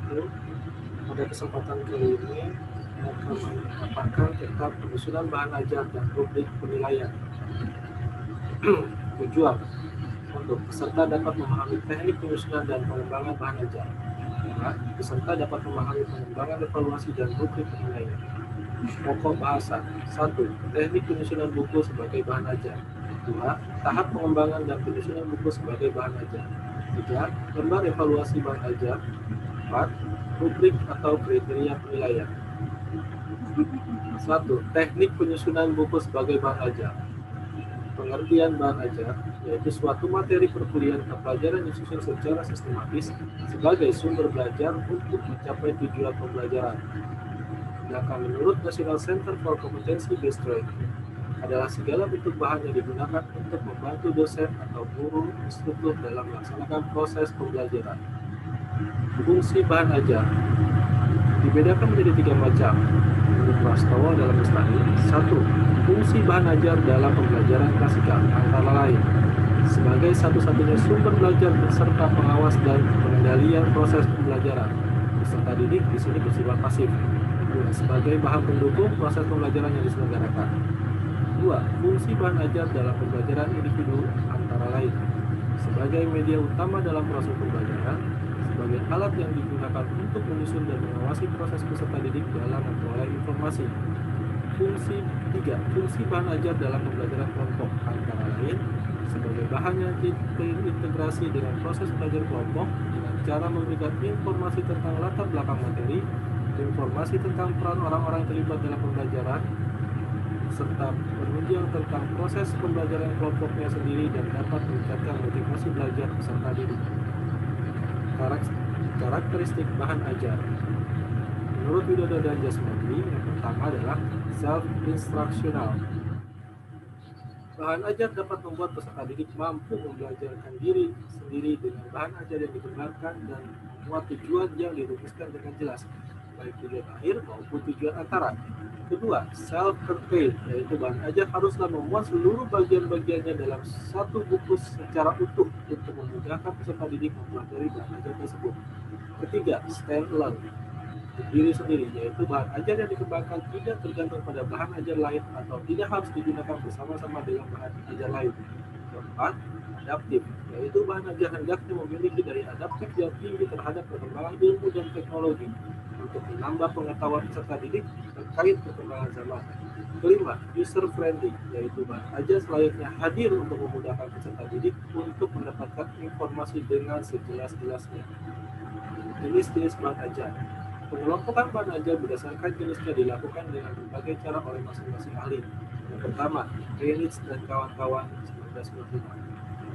wabarakatuh. Pada kesempatan kali ini akan memaparkan tentang penyusunan bahan ajar dan rubrik penilaian. Tujuan untuk peserta dapat memahami teknik penyusunan dan pengembangan bahan ajar. 2. Peserta dapat memahami pengembangan evaluasi dan rubrik penilaian. Pokok bahasa. 1. Teknik penyusunan buku sebagai bahan ajar. 2. Tahap pengembangan dan penyusunan buku sebagai bahan ajar. 3. Lembar evaluasi bahan ajar. 4. Rubrik atau kriteria penilaian. 1. Teknik penyusunan buku sebagai bahan ajar. Pengertian bahan ajar yaitu suatu materi perkuliahan atau pelajaran disusun secara sistematis sebagai sumber belajar untuk mencapai tujuan pembelajaran. Sedangkan menurut National Center for Competency Based Training adalah segala bentuk bahan yang digunakan untuk membantu dosen atau guru instruktur dalam melaksanakan proses pembelajaran. Fungsi bahan ajar dibedakan menjadi 3 macam. Menurut Prastowo dalam Lestari, 1. Fungsi bahan ajar dalam pembelajaran klasikal antara lain sebagai satu-satunya sumber belajar beserta pengawas dan pengendalian proses pembelajaran. Peserta didik di sini bersifat pasif. 2. Sebagai bahan pendukung proses pembelajaran yang diselenggarakan. 2. Fungsi bahan ajar dalam pembelajaran individu antara lain sebagai media utama dalam proses pembelajaran, sebagai alat yang digunakan untuk menyusun dan mengawasi proses peserta didik dalam memperoleh informasi. Fungsi 3. Fungsi bahan ajar dalam pembelajaran kelompok antara lain sebagai bahan yang terintegrasi dengan proses belajar kelompok dengan cara memberikan informasi tentang latar belakang materi, informasi tentang peran orang-orang yang terlibat dalam pembelajaran, serta menunjang tentang proses pembelajaran kelompoknya sendiri dan dapat meningkatkan motivasi belajar peserta didik. Karakteristik bahan ajar. Menurut Widodo dan Jasmondri, yang pertama adalah self-instructional. Bahan ajar dapat membuat peserta didik mampu membelajarkan diri sendiri dengan bahan ajar yang dikembangkan dan memuat tujuan yang dirumuskan dengan jelas, baik tujuan akhir maupun tujuan antara. Kedua, self-contained, yaitu bahan ajar haruslah memuat seluruh bagian-bagiannya dalam satu buku secara utuh untuk memudahkan peserta didik mempelajari bahan ajar tersebut. Ketiga, stand-alone, berdiri sendiri, yaitu bahan ajar yang dikembangkan tidak tergantung pada bahan ajar lain atau tidak harus digunakan bersama-sama dengan bahan ajar lain. Keempat, adaptif, yaitu bahan ajar hendaknya memiliki daya adaptif yang tinggi terhadap perkembangan ilmu dan teknologi untuk menambah pengetahuan peserta didik terkait perkembangan zaman. Kelima, user friendly, yaitu bahan ajar selayaknya hadir untuk memudahkan peserta didik untuk mendapatkan informasi dengan sejelas-jelasnya. Jenis-jenis bahan ajar. Pengelompokan bahan ajar berdasarkan jenisnya dilakukan dengan berbagai cara oleh masing-masing ahli. Yang pertama, Greenwich dan kawan-kawan 1995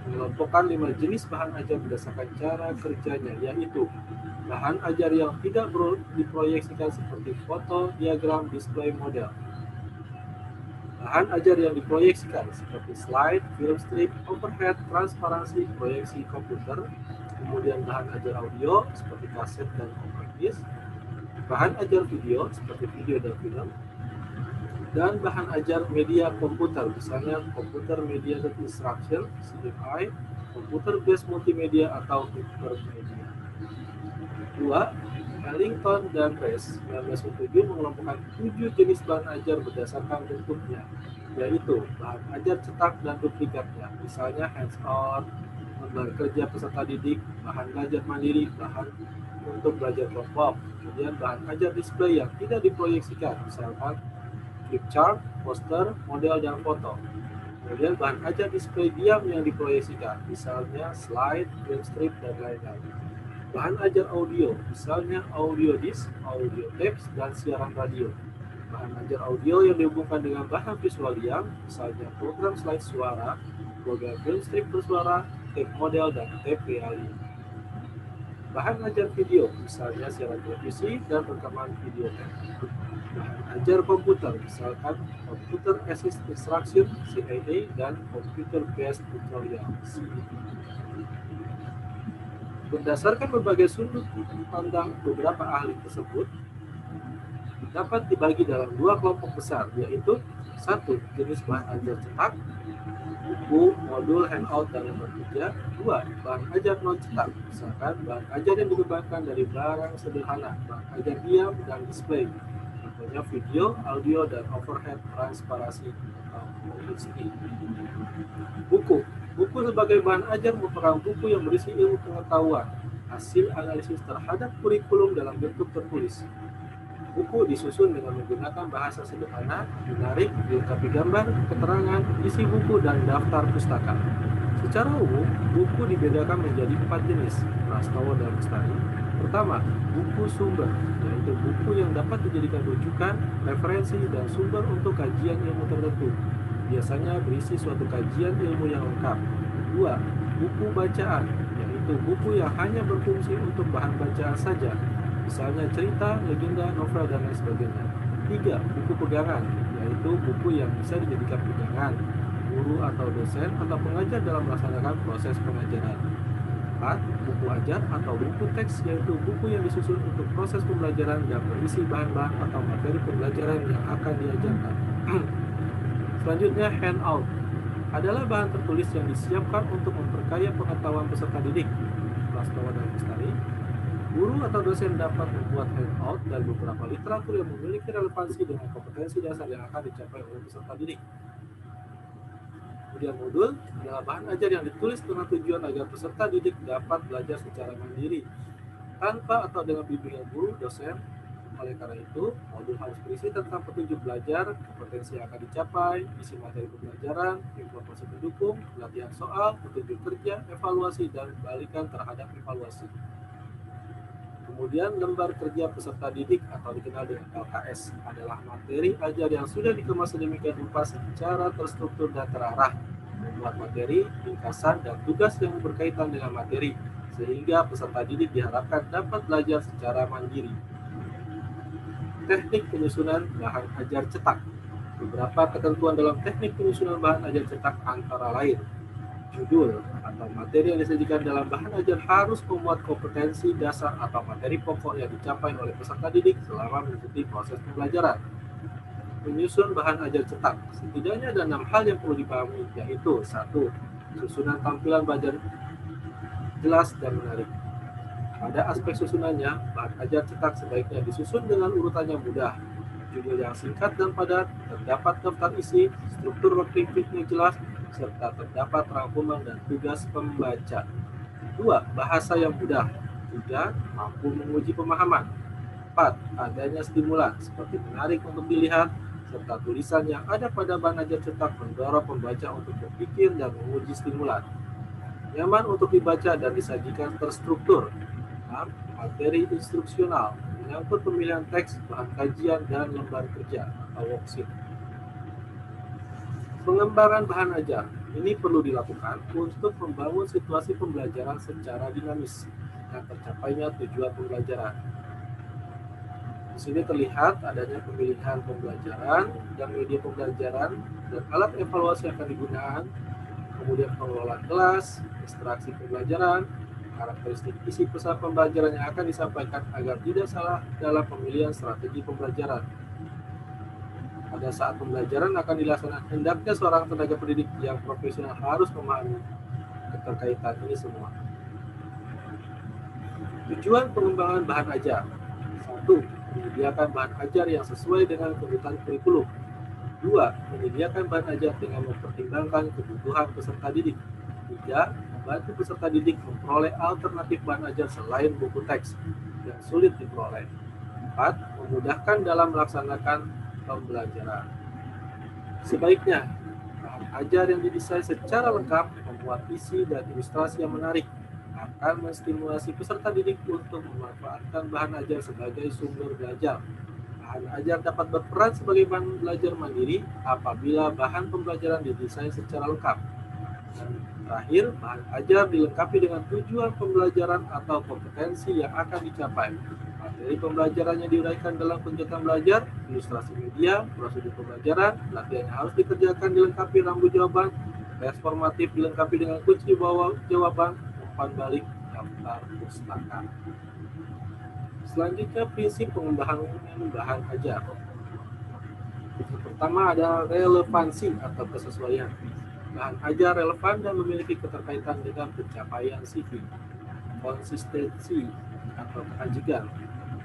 mengelompokkan 5 jenis bahan ajar berdasarkan cara kerjanya, yaitu bahan ajar yang tidak diproyeksikan seperti foto, diagram, display, model. Bahan ajar yang diproyeksikan seperti slide, film strip, overhead, transparansi, proyeksi komputer. Kemudian bahan ajar audio seperti kaset dan compact disc. Bahan ajar video seperti video dan film, dan bahan ajar media komputer, misalnya Computer Mediated Instruction (CMI), Computer Based Multimedia atau Hypermedia. 2. Ellington dan Press 1997 mengelompokkan 7 jenis bahan ajar berdasarkan bentuknya, yaitu bahan ajar cetak dan duplikatnya, misalnya hands-on, lembar kerja peserta didik, bahan belajar mandiri, bahan untuk belajar kelompok, kemudian bahan ajar display yang tidak diproyeksikan, misalkan flip chart, poster, model, dan foto. Kemudian bahan ajar display diam yang diproyeksikan, misalnya slide, film strip, dan lain-lain. Bahan ajar audio, misalnya audio disc, audio tapes, dan siaran radio. Bahan ajar audio yang dihubungkan dengan bahan visual diam, misalnya program slide suara, program film strip bersuara, tape model, dan tape reality. Bahan ajar video, misalnya siaran televisi dan rekaman video tape. Bahan ajar komputer, misalkan Computer Assist Instruction (CAA) dan Computer Based Tutorial (CBT). Berdasarkan berbagai sudut pandang beberapa ahli tersebut, dapat dibagi dalam 2 kelompok besar, yaitu 1. Jenis bahan ajar cetak, buku, modul, handout, dan lembar kerja. 2. Bahan ajar non cetak, misalkan bahan ajar yang dikembangkan dari barang sederhana, bahan ajar diam, dan display. Contohnya video, audio, dan overhead transparansi atau OHT. Buku. Buku sebagai bahan ajar merupakan buku yang berisi ilmu pengetahuan, hasil analisis terhadap kurikulum dalam bentuk tertulis. Buku disusun dengan menggunakan bahasa sederhana, menarik, dilengkapi gambar, keterangan, isi buku, dan daftar pustaka. Secara umum, buku dibedakan menjadi 4 jenis, Prastowo dan Lestari. Pertama, buku sumber, yaitu buku yang dapat dijadikan rujukan, referensi, dan sumber untuk kajian ilmu tertentu. Biasanya berisi suatu kajian ilmu yang lengkap. 2. Buku bacaan, yaitu buku yang hanya berfungsi untuk bahan bacaan saja, misalnya cerita, legenda, novel, dan lain sebagainya. 3. Buku pegangan, yaitu buku yang bisa dijadikan pegangan guru atau dosen atau pengajar dalam melaksanakan proses pengajaran. 4. Buku ajar atau buku teks, yaitu buku yang disusun untuk proses pembelajaran dan berisi bahan-bahan atau materi pembelajaran yang akan diajarkan. Selanjutnya, handout adalah bahan tertulis yang disiapkan untuk memperkaya pengetahuan peserta didik. Prastowo dan Lestari. Guru atau dosen dapat membuat handout dan beberapa literatur yang memiliki relevansi dengan kompetensi dasar yang akan dicapai oleh peserta didik. Kemudian modul adalah bahan ajar yang ditulis dengan tujuan agar peserta didik dapat belajar secara mandiri, tanpa atau dengan bimbingan guru, dosen. Oleh karena itu, modul harus berisi tentang petunjuk belajar, kompetensi yang akan dicapai, isi materi pembelajaran, informasi pendukung, pelatihan soal, petunjuk kerja, evaluasi, dan balikan terhadap evaluasi. Kemudian lembar kerja peserta didik atau dikenal dengan LKS adalah materi ajar yang sudah dikemas sedemikian rupa secara terstruktur dan terarah, membuat materi, ringkasan, dan tugas yang berkaitan dengan materi, sehingga peserta didik diharapkan dapat belajar secara mandiri. Teknik penyusunan bahan ajar cetak. Beberapa ketentuan dalam teknik penyusunan bahan ajar cetak antara lain: judul atau materi yang disajikan dalam bahan ajar harus memuat kompetensi dasar atau materi pokok yang dicapai oleh peserta didik selama mengikuti proses pembelajaran. Menyusun bahan ajar cetak, setidaknya ada 6 hal yang perlu dipahami, yaitu 1. Susunan tampilan belajar jelas dan menarik. Pada aspek susunannya, bahan ajar cetak sebaiknya disusun dengan urutan yang mudah, judul yang singkat dan padat, terdapat daftar isi, struktur repetitifnya jelas, serta terdapat rangkuman dan tugas pembaca. 2. Bahasa yang mudah. 3. Mampu menguji pemahaman. 4. Adanya stimulan, seperti menarik untuk dilihat, serta tulisan yang ada pada bahan ajar cetak mendorong pembaca untuk berpikir dan menguji stimulan. Nyaman untuk dibaca dan disajikan terstruktur. 6. Materi instruksional, menyangkut pemilihan teks, bahan kajian, dan lembar kerja atau worksheet. Pengembangan bahan ajar ini perlu dilakukan untuk membangun situasi pembelajaran secara dinamis dan tercapainya tujuan pembelajaran. Di sini terlihat adanya pemilihan pembelajaran dan media pembelajaran dan alat evaluasi yang akan digunakan, kemudian pengelolaan kelas, instruksi pembelajaran, karakteristik isi pesan pembelajaran yang akan disampaikan agar tidak salah dalam pemilihan strategi pembelajaran. Pada saat pembelajaran akan dilaksanakan, hendaknya seorang tenaga pendidik yang profesional harus memahami keterkaitan ini semua. Tujuan pengembangan bahan ajar. 1. Menyediakan bahan ajar yang sesuai dengan kebutuhan kurikulum. 2. Menyediakan bahan ajar dengan mempertimbangkan kebutuhan peserta didik. 3. Membantu peserta didik memperoleh alternatif bahan ajar selain buku teks yang sulit diperoleh. 4. Memudahkan dalam melaksanakan pembelajaran. Sebaiknya, bahan ajar yang didesain secara lengkap, memuat isi dan ilustrasi yang menarik, akan menstimulasi peserta didik untuk memanfaatkan bahan ajar sebagai sumber belajar. Bahan ajar dapat berperan sebagai bahan belajar mandiri apabila bahan pembelajaran didesain secara lengkap. Dan terakhir, bahan ajar dilengkapi dengan tujuan pembelajaran atau kompetensi yang akan dicapai. Materi pembelajarannya diuraikan dalam kegiatan belajar, ilustrasi media, prosedur pembelajaran, latihan yang harus dikerjakan dilengkapi rambu jawaban, tes formatif dilengkapi dengan kunci jawaban, umpan balik, daftar pustaka. Selanjutnya, prinsip pengembangan bahan ajar. Yang pertama ada relevansi atau kesesuaian. Bahan ajar relevan dan memiliki keterkaitan dengan pencapaian CV. Konsistensi atau keajigan.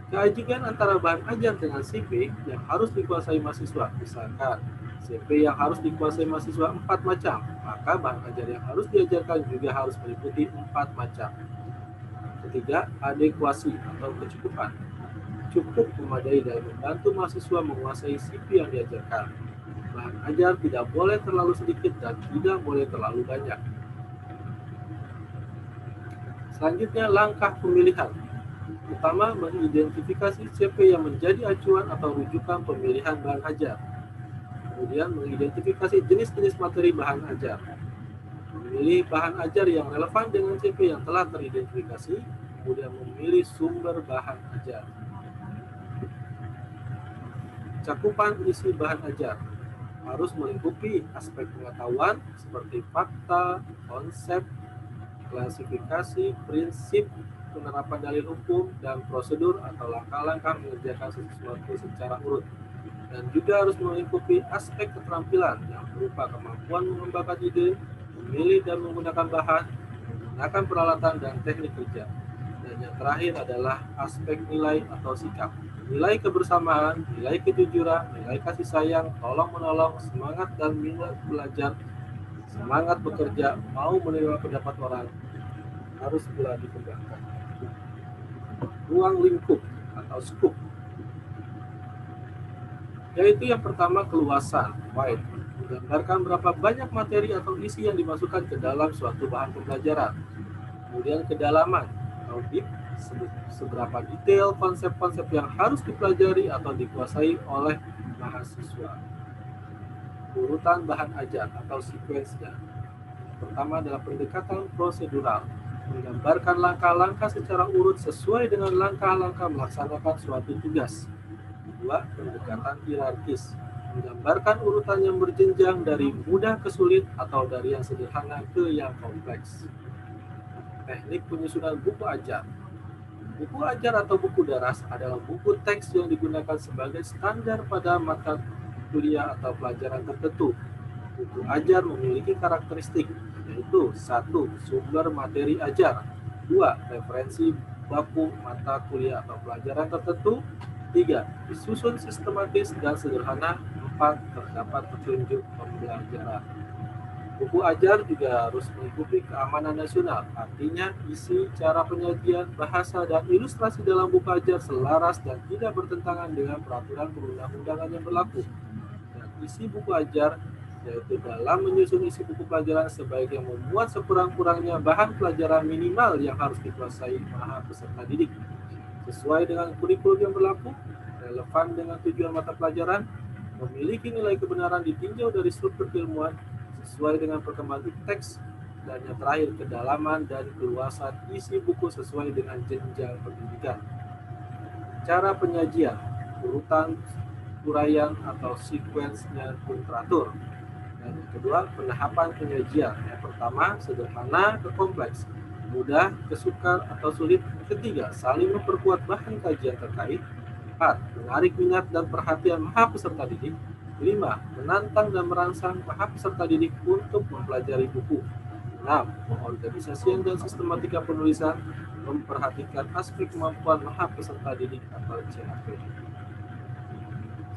Keajigan antara bahan ajar dengan CV yang harus dikuasai mahasiswa. Misalkan, CV yang harus dikuasai mahasiswa 4 macam, maka bahan ajar yang harus diajarkan juga harus meliputi 4 macam. Ketiga, adekuasi atau kecukupan. Cukup memadai dalam membantu mahasiswa menguasai CV yang diajarkan. Bahan ajar tidak boleh terlalu sedikit dan tidak boleh terlalu banyak. Selanjutnya, langkah pemilihan. Pertama, mengidentifikasi CV yang menjadi acuan atau rujukan pemilihan bahan ajar. Kemudian, mengidentifikasi jenis-jenis materi bahan ajar. Memilih bahan ajar yang relevan dengan CV yang telah teridentifikasi. Kemudian, memilih sumber bahan ajar. Cakupan isi bahan ajar harus melingkupi aspek pengetahuan seperti fakta, konsep, klasifikasi, prinsip, penerapan dalil hukum, dan prosedur atau langkah-langkah mengerjakan sesuatu secara urut. Dan juga harus melingkupi aspek keterampilan yang berupa kemampuan mengembangkan ide, memilih dan menggunakan bahan, menggunakan peralatan dan teknik kerja. Dan yang terakhir adalah aspek nilai atau sikap. Nilai kebersamaan, nilai kejujuran, nilai kasih sayang, tolong-menolong, semangat dan minat belajar, semangat bekerja, mau menerima pendapat orang, harus pula dikembangkan. Ruang lingkup atau scope, yaitu yang pertama keluasan, wide, menggambarkan berapa banyak materi atau isi yang dimasukkan ke dalam suatu bahan pembelajaran. Kemudian kedalaman atau deep, seberapa detail konsep-konsep yang harus dipelajari atau dikuasai oleh mahasiswa. Urutan bahan ajar atau sequence-nya. Pertama adalah pendekatan prosedural, menggambarkan langkah-langkah secara urut sesuai dengan langkah-langkah melaksanakan suatu tugas. Kedua, pendekatan hierarkis, menggambarkan urutan yang berjenjang dari mudah ke sulit atau dari yang sederhana ke yang kompleks. Teknik penyusunan buku ajar. Buku ajar atau buku daras adalah buku teks yang digunakan sebagai standar pada mata kuliah atau pelajaran tertentu. Buku ajar memiliki karakteristik, yaitu 1. Sumber materi ajar, 2. Referensi baku mata kuliah atau pelajaran tertentu, 3. Disusun sistematis dan sederhana, 4. Terdapat petunjuk pembelajaran. Buku ajar juga harus mengikuti keamanan nasional, artinya isi, cara penyajian, bahasa, dan ilustrasi dalam buku ajar selaras dan tidak bertentangan dengan peraturan perundang-undangan yang berlaku. Dan isi buku ajar, yaitu dalam menyusun isi buku pelajaran sebaiknya memuat sekurang-kurangnya bahan pelajaran minimal yang harus dikuasai peserta didik, sesuai dengan kurikulum yang berlaku, relevan dengan tujuan mata pelajaran, memiliki nilai kebenaran ditinjau dari struktur keilmuan, sesuai dengan perkembangan teks, dan yang terakhir kedalaman dan keluasan isi buku sesuai dengan jenjang pendidikan. Cara penyajian, urutan uraian atau sequence-nya pun teratur. Dan yang kedua, penahapan penyajian. Yang pertama, sederhana ke kompleks, mudah ke sukar atau sulit. Ketiga, saling memperkuat bahan kajian terkait. 4. Menarik minat dan perhatian peserta didik. 5. Menantang dan merangsang peserta didik untuk mempelajari buku. 6. Pengorganisasian dan sistematika penulisan, memperhatikan aspek kemampuan peserta didik atau CAP.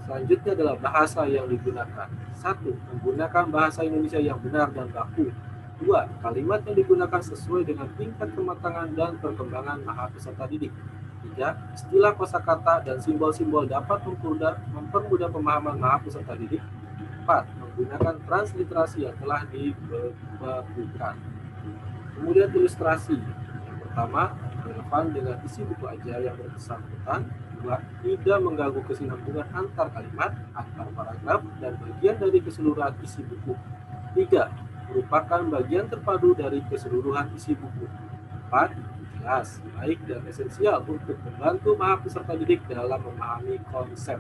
Selanjutnya adalah bahasa yang digunakan. 1. Menggunakan bahasa Indonesia yang benar dan baku. 2. Kalimat yang digunakan sesuai dengan tingkat kematangan dan perkembangan peserta didik. 3. Istilah kosakata dan simbol-simbol dapat mempermudah pemahaman peserta didik. 4. Menggunakan transliterasi yang telah dibakukan. Kemudian ilustrasi. Yang pertama, relevan dengan isi buku ajar yang bersangkutan. 2. Tidak mengganggu kesinambungan antar kalimat, antar paragraf, dan bagian dari keseluruhan isi buku. 3. Merupakan bagian terpadu dari keseluruhan isi buku. 4. Jelas, baik, dan esensial untuk membantu peserta didik dalam memahami konsep.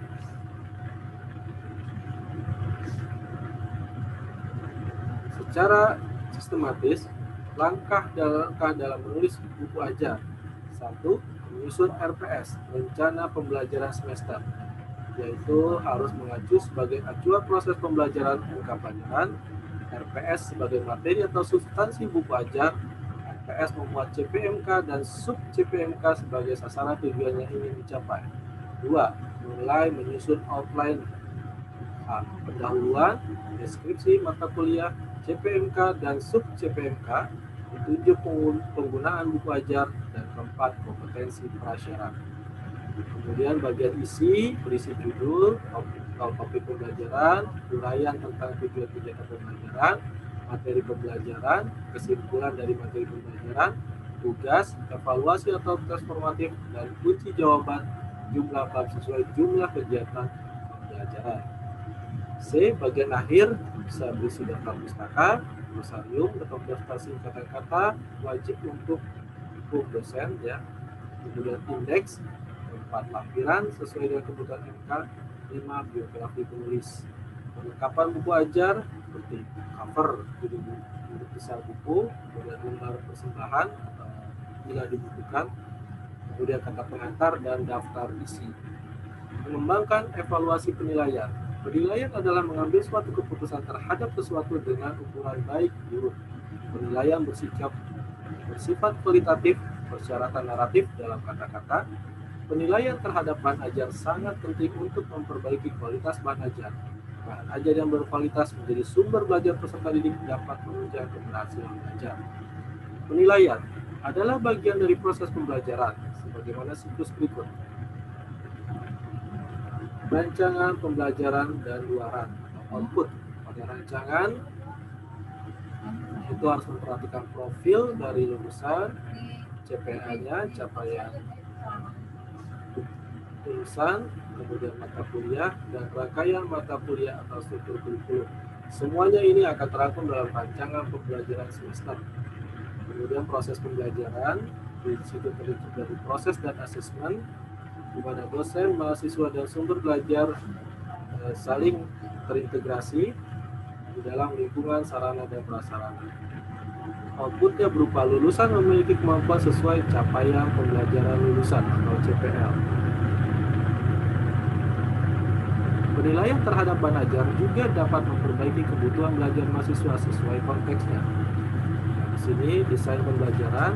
Secara sistematis, langkah dalam menulis buku ajar. 1. Menyusun RPS, rencana pembelajaran semester, yaitu harus mengacu sebagai acuan proses pembelajaran jangka pelajaran. RPS sebagai materi atau substansi buku ajar. RPS membuat CPMK dan sub CPMK sebagai sasaran tujuan yang ingin dicapai. 2. Mulai menyusun outline pendahuluan, deskripsi mata kuliah, CPMK dan sub CPMK, petunjuk penggunaan buku ajar, dan keempat, kompetensi prasyarat. Kemudian bagian isi, berisi judul, topik pembelajaran, uraian tentang tujuan kegiatan pembelajaran, materi pembelajaran, kesimpulan dari materi pembelajaran, tugas, evaluasi atau tes formatif, dan kunci jawaban jumlah bab sesuai jumlah kegiatan pembelajaran. C. Bagian akhir bisa berisi daftar pustaka, glosarium atau daftar singkatan kata wajib untuk dosen ya. Kemudian indeks, 4 lampiran sesuai dengan kebutuhan MK, 5 biografi penulis. Perlengkapan buku ajar seperti cover, jadi bentuk besar buku, kemudian lembar persembahan atau bila dibutuhkan, kemudian kata pengantar dan daftar isi. Mengembangkan evaluasi penilaian. Penilaian adalah mengambil suatu keputusan terhadap sesuatu dengan ukuran baik buruk. Penilaian bersifat kualitatif, persyaratan naratif dalam kata-kata. Penilaian terhadap bahan ajar sangat penting untuk memperbaiki kualitas bahan ajar. Bahan ajar yang berkualitas menjadi sumber belajar peserta didik dapat menunjang keberhasilan belajar. Penilaian adalah bagian dari proses pembelajaran, sebagaimana siklus berikut. Rancangan pembelajaran dan luaran output. Pada rancangan itu harus memperhatikan profil dari lulusan, CPA-nya, capaian lulusan, kemudian mata kuliah, dan rangkaian mata kuliah atau struktur kurikulum. Semuanya ini akan terangkum dalam rancangan pembelajaran semester. Kemudian proses pembelajaran, di situ terdiri dari proses dan asesmen, di mana dosen, mahasiswa, dan sumber belajar saling terintegrasi di dalam lingkungan sarana dan prasarana. Outputnya berupa lulusan memiliki kemampuan sesuai capaian pembelajaran lulusan atau CPL. Penilaian terhadap bahan ajar juga dapat memperbaiki kebutuhan belajar mahasiswa sesuai konteksnya. Di sini desain pembelajaran,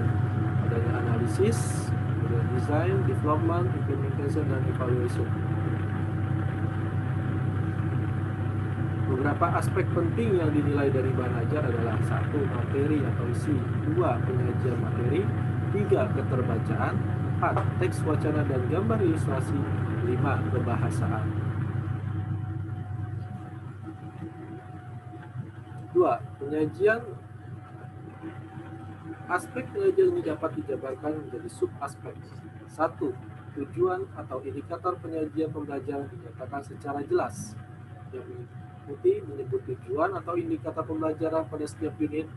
adanya analisis, kemudian design, development, implementation, dan evaluation. Beberapa aspek penting yang dinilai dari bahan ajar adalah 1. Materi atau isi, 2. Penyajian materi, 3. Keterbacaan, 4. Teks wacana dan gambar ilustrasi, 5. Kebahasaan. 2. Penyajian. Aspek penyajian ini dapat dijabarkan menjadi sub-aspek. 1. Tujuan atau indikator penyajian pembelajaran dinyatakan secara jelas. Yang meliputi menyebut tujuan atau indikator pembelajaran pada setiap unit,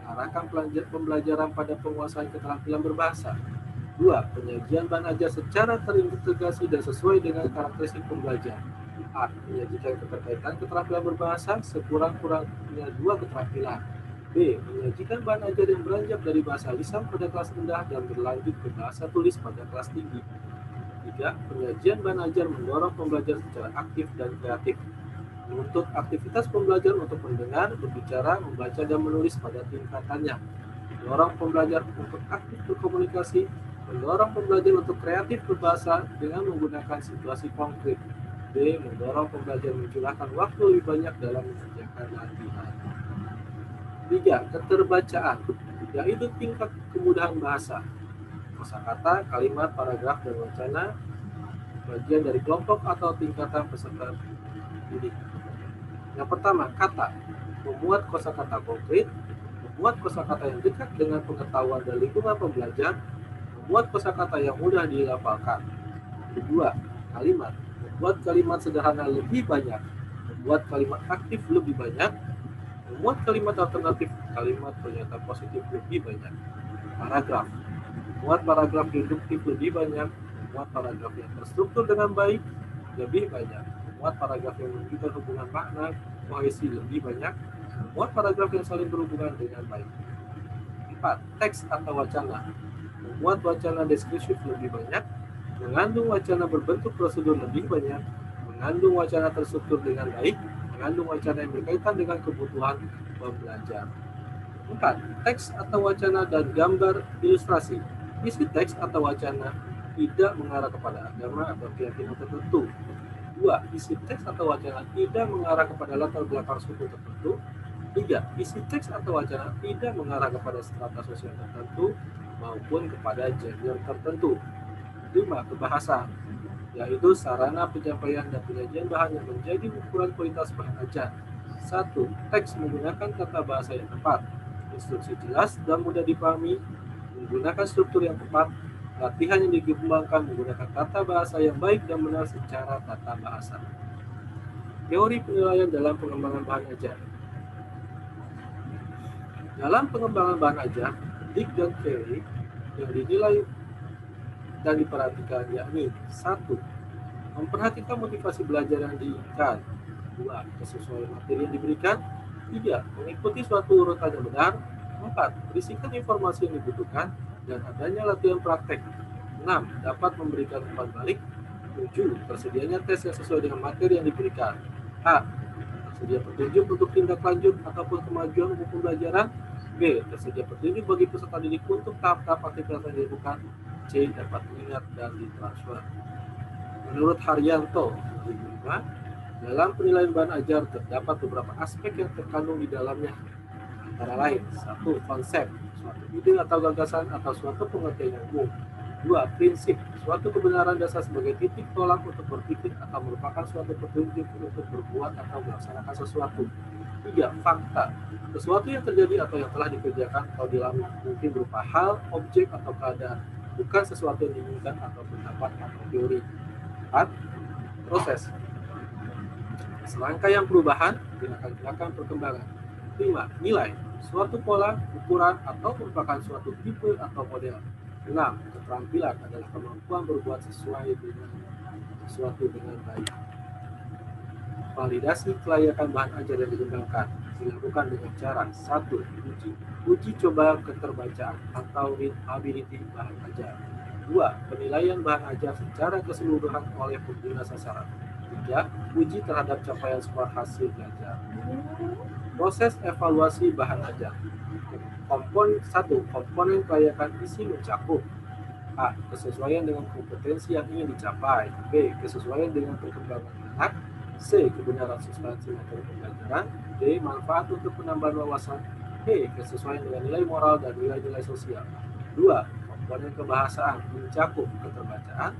mengarahkan pembelajaran pada penguasaan keterampilan berbahasa. 2. Penyajian bahan ajar secara terintegrasi dan sesuai dengan karakteristik pembelajar. A. Menyajikan keterkaitan keterampilan berbahasa sekurang-kurangnya 2 keterampilan. B. Menyajikan bahan ajar yang beranjak dari bahasa lisan pada kelas rendah dan berlanjut ke bahasa tulis pada kelas tinggi. 3. Penyajian bahan ajar mendorong pembelajar secara aktif dan kreatif, menuntut aktivitas pembelajar untuk mendengar, berbicara, membaca, dan menulis pada tingkatannya, mendorong pembelajar untuk aktif berkomunikasi, mendorong pembelajar untuk kreatif berbahasa dengan menggunakan situasi konkret. D. Mendorong pembelajar mencurahkan waktu lebih banyak dalam mengerjakan latihan. 3. Keterbacaan, yaitu tingkat kemudahan bahasa, kosakata, kalimat, paragraf, dan wacana, bagian dari kelompok atau tingkatan peserta didik. Yang pertama, kata, memuat kosakata konkret, memuat kosakata yang dekat dengan pengetahuan dan lingkungan pembelajar, memuat kosakata yang mudah dilafalkan. Kedua, kalimat, membuat kalimat sederhana lebih banyak, membuat kalimat aktif lebih banyak, membuat kalimat alternatif, kalimat pernyataan positif lebih banyak. Paragraf, membuat paragraf deduktif lebih banyak, membuat paragraf yang terstruktur dengan baik lebih banyak, membuat paragraf yang menunjukkan hubungan makna, kohesi lebih banyak, membuat paragraf yang saling berhubungan dengan baik. 4. Teks atau wacana, membuat wacana deskriptif lebih banyak, mengandung wacana berbentuk prosedur lebih banyak, mengandung wacana terstruktur dengan baik, mengandung wacana yang berkaitan dengan kebutuhan pembelajar. 4. Teks atau wacana dan gambar ilustrasi. Isi teks atau wacana tidak mengarah kepada agama atau keyakinan tertentu. 2. Isi teks atau wacana tidak mengarah kepada latar belakang suku tertentu. 3. Isi teks atau wacana tidak mengarah kepada strata sosial tertentu maupun kepada gender tertentu. 5. Kebahasaan, yaitu sarana penyampaian dan penyajian bahan yang menjadi ukuran kualitas bahan ajar. 1. Teks menggunakan tata bahasa yang tepat, instruksi jelas dan mudah dipahami, menggunakan struktur yang tepat, latihan yang dikembangkan menggunakan tata bahasa yang baik dan benar secara tata bahasa. Teori penilaian dalam pengembangan bahan ajar. Dalam pengembangan bahan ajar, Dick dan Kelly yang dinilai dan diperhatikan yakni 1. Memperhatikan motivasi belajar yang diinginkan. 2. Kesesuaian materi yang diberikan. 3. Mengikuti suatu urutan yang benar. 4. Berisikan informasi yang dibutuhkan dan adanya latihan praktek. 6. Dapat memberikan umpan balik. 7. Tersedianya tes yang sesuai dengan materi yang diberikan. A. Tersedia petunjuk untuk tindak lanjut ataupun kemajuan untuk pembelajaran. B. Tersedia petunjuk bagi peserta didik untuk tahap-tahap aktivitas yang dilakukan. C. Dapat mengingat dan ditransfer. Menurut Haryanto, dalam penilaian bahan ajar terdapat beberapa aspek yang terkandung di dalamnya, antara lain 1. Konsep, suatu ide atau gagasan atau suatu pengertian yang umum. 2. Prinsip, suatu kebenaran dasar sebagai titik tolak untuk berpikir atau merupakan suatu petunjuk untuk berbuat atau melaksanakan sesuatu. 3. Fakta, sesuatu yang terjadi atau yang telah dikerjakan atau dialami, mungkin berupa hal, objek, atau keadaan, bukan sesuatu yang diinginkan atau pendapat atau teori. 4. Proses, serangkaian perubahan, gerakan-gerakan perkembangan. 5. Nilai, suatu pola, ukuran, atau merupakan suatu tipe atau model. 6. Keterampilan adalah kemampuan berbuat sesuai dengan sesuatu dengan baik. Validasi kelayakan bahan ajar yang dikembangkan dilakukan dengan cara 1. Uji coba keterbacaan atau readability bahan ajar. 2. Penilaian bahan ajar secara keseluruhan oleh pengguna sasaran. 3. Uji terhadap capaian skor hasil belajar. Proses evaluasi bahan ajar. 1. Komponen kelayakan isi mencakup A. Kesesuaian dengan kompetensi yang ingin dicapai. B. Kesesuaian dengan perkembangan anak. C. Kebenaran substansi materi pembelajaran. D. Manfaat untuk penambahan wawasan. E. Kesesuaian dengan nilai moral dan nilai-nilai sosial. 2. Komponen kebahasaan mencakup keterbacaan,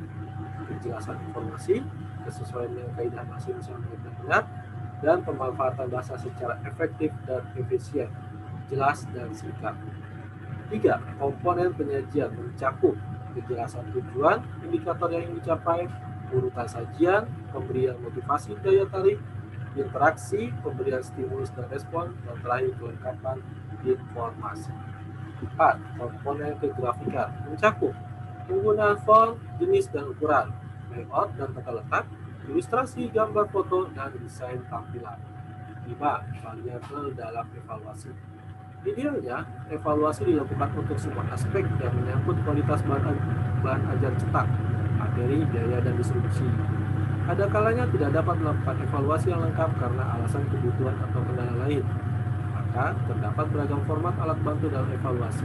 kejelasan informasi, kesesuaian dengan kaidah bahasa Indonesia yang benar, dan pemanfaatan bahasa secara efektif dan efisien, jelas dan singkat. 3. Komponen penyajian mencakup kejelasan tujuan, indikator yang ingin dicapai, urutan sajian, pemberian motivasi daya tarik, interaksi, pemberian stimulus dan respon, dan terakhir kelengkapan informasi. 4. Komponen kegrafikan mencakup penggunaan font, jenis dan ukuran, layout dan tata letak, ilustrasi, gambar, foto, dan desain tampilan. 5. Variabel dalam evaluasi. Idealnya, evaluasi dilakukan untuk semua aspek yang menyangkut kualitas bahan ajar cetak, materi, biaya, dan distribusi. Ada kalanya tidak dapat melakukan evaluasi yang lengkap karena alasan kebutuhan atau kendala lain. Maka, terdapat beragam format alat bantu dalam evaluasi.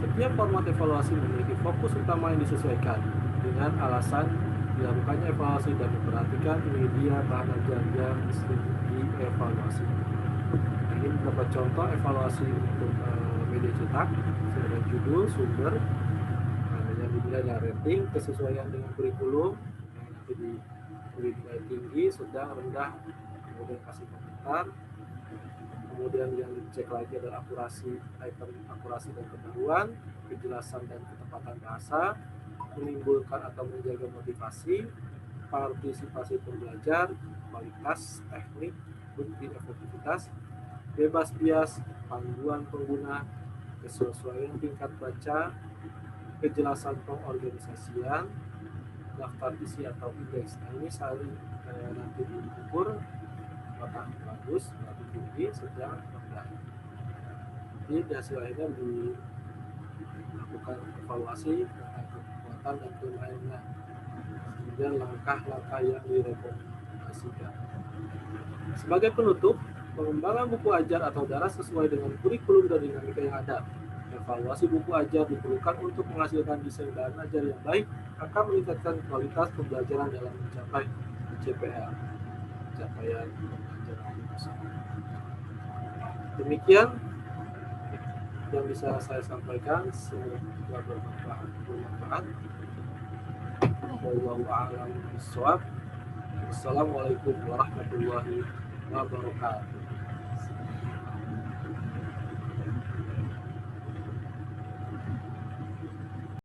Setiap format evaluasi memiliki fokus utama yang disesuaikan dengan alasan dilakukannya evaluasi dan memperhatikan media bahan ajar yang dievaluasi. Ini beberapa contoh evaluasi untuk media cetak sebagai judul, sumber, yang dinilai dari rating, kesesuaian dengan kurikulum, yang nanti dinilai tinggi, sedang, rendah, kemudian kasih komentar. Kemudian yang dicek lagi adalah akurasi dan kebaruan, kejelasan dan ketepatan bahasa, menimbulkan atau menjaga motivasi, partisipasi pembelajar, kualitas, teknik, bukti efektivitas, bebas bias, panduan pengguna, kesesuaian tingkat baca, kejelasan pengorganisasian, daftar isi atau indeks. Nah, ini saling nanti diukur apakah bagus, berarti tinggi, sedang, rendah. Jadi hasil akhirnya dilakukan evaluasi tentang kekuatan dan kelemahannya, kemudian langkah-langkah yang direkomendasikan. Sebagai penutup, Pengembangan buku ajar atau daras sesuai dengan kurikulum dan dinamika yang ada. Evaluasi buku ajar diperlukan untuk menghasilkan desain bahan ajar yang baik akan meningkatkan kualitas pembelajaran dalam mencapai CPL, capaian pembelajaran bersama. Demikian yang bisa saya sampaikan, semoga bermanfaat. Wallahu a'lam bishawab. Wassalamualaikum warahmatullahi wabarakatuh.